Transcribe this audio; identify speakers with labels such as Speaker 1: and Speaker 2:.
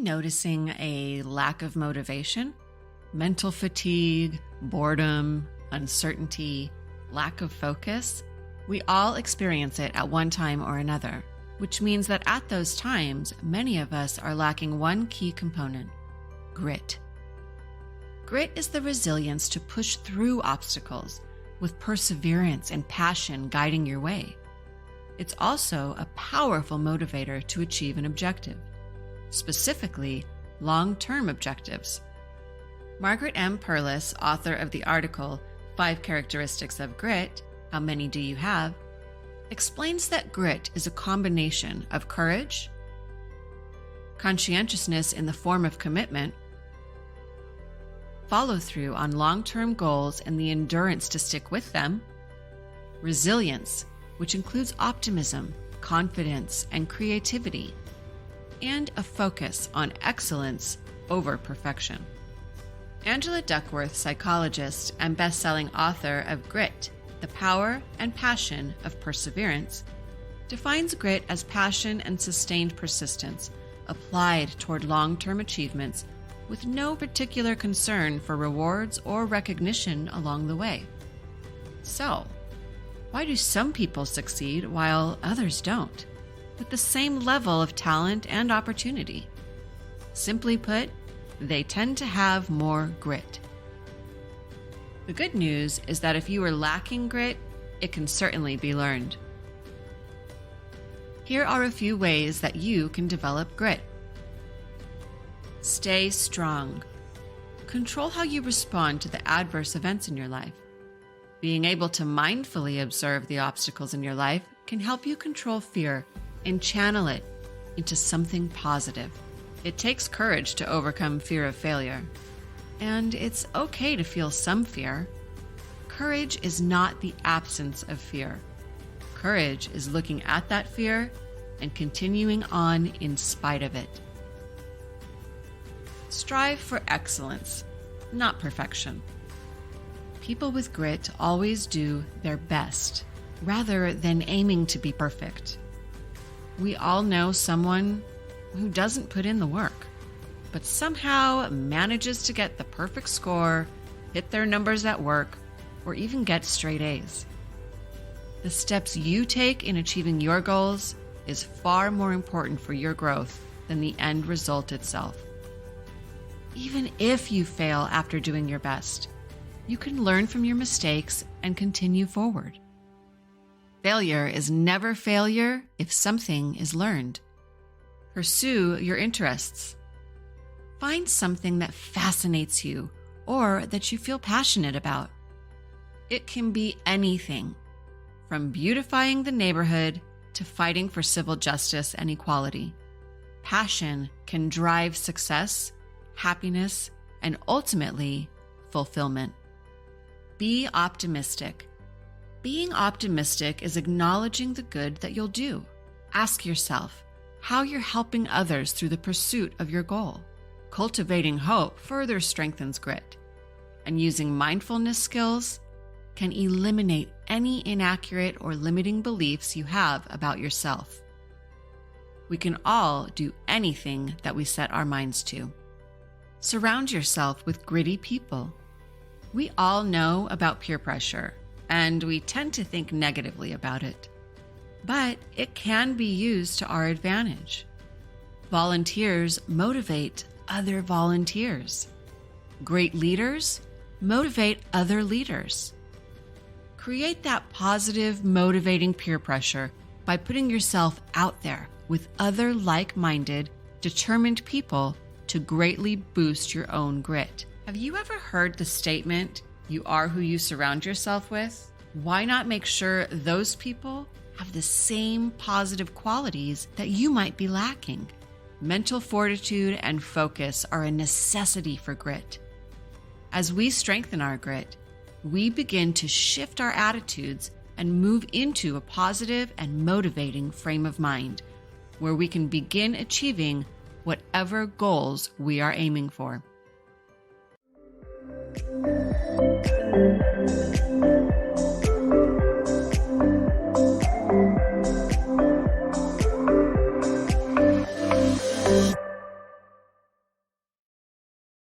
Speaker 1: noticing a lack of motivation? Mental fatigue, boredom, uncertainty, lack of focus? We all experience it at one time or another, which means that at those times, many of us are lacking one key component: grit. Grit is the resilience to push through obstacles with perseverance and passion guiding your way. It's also a powerful motivator to achieve an objective, specifically long-term objectives. Margaret M. Perlis, author of the article 5 Characteristics of Grit, How Many Do You Have?, explains that grit is a combination of courage, conscientiousness in the form of commitment, follow-through on long-term goals and the endurance to stick with them, resilience, which includes optimism, confidence, and creativity, and a focus on excellence over perfection. Angela Duckworth, psychologist and best-selling author of Grit, The Power and Passion of Perseverance, defines grit as passion and sustained persistence applied toward long-term achievements with no particular concern for rewards or recognition along the way. So, why do some people succeed while others don't, with the same level of talent and opportunity? Simply put, they tend to have more grit. The good news is that if you are lacking grit, it can certainly be learned. Here are a few ways that you can develop grit. Stay strong. Control how you respond to the adverse events in your life. Being able to mindfully observe the obstacles in your life can help you control fear and channel it into something positive. It takes courage to overcome fear of failure, and it's okay to feel some fear. Courage is not the absence of fear. Courage is looking at that fear and continuing on in spite of it. Strive for excellence, not perfection. People with grit always do their best, rather than aiming to be perfect. We all know someone who doesn't put in the work, but somehow manages to get the perfect score, hit their numbers at work, or even get straight A's. The steps you take in achieving your goals is far more important for your growth than the end result itself. Even if you fail after doing your best, you can learn from your mistakes and continue forward. Failure is never failure if something is learned. Pursue your interests. Find something that fascinates you or that you feel passionate about. It can be anything, from beautifying the neighborhood to fighting for civil justice and equality. Passion can drive success, happiness, and ultimately, fulfillment. Be optimistic. Being optimistic is acknowledging the good that you'll do. Ask yourself how you're helping others through the pursuit of your goal. Cultivating hope further strengthens grit, and using mindfulness skills can eliminate any inaccurate or limiting beliefs you have about yourself. We can all do anything that we set our minds to. Surround yourself with gritty people. We all know about peer pressure, and we tend to think negatively about it. But it can be used to our advantage. Volunteers motivate other volunteers. Great leaders motivate other leaders. Create that positive, motivating peer pressure by putting yourself out there with other like-minded, determined people to greatly boost your own grit. Have you ever heard the statement, "You are who you surround yourself with"? Why not make sure those people have the same positive qualities that you might be lacking? Mental fortitude and focus are a necessity for grit. As we strengthen our grit, we begin to shift our attitudes and move into a positive and motivating frame of mind, where we can begin achieving whatever goals we are aiming for.